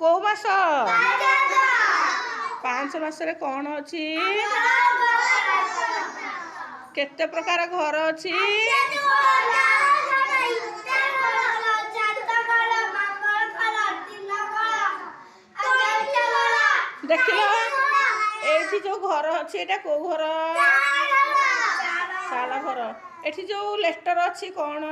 କୋଉ ମାସ? 5 ମାସରେ କ'ଣ ଅଛି? କେତେ ପ୍ରକାର ଘର ଅଛି? ଦେଖିଲ ଏଇଠି ଯୋଉ ଘର ଅଛି ଏଇଟା କୋଉ ଘର? ଚାଳ ଘର। ଏଠି ଯୋଉ ଲେଟର ଅଛି କ'ଣ?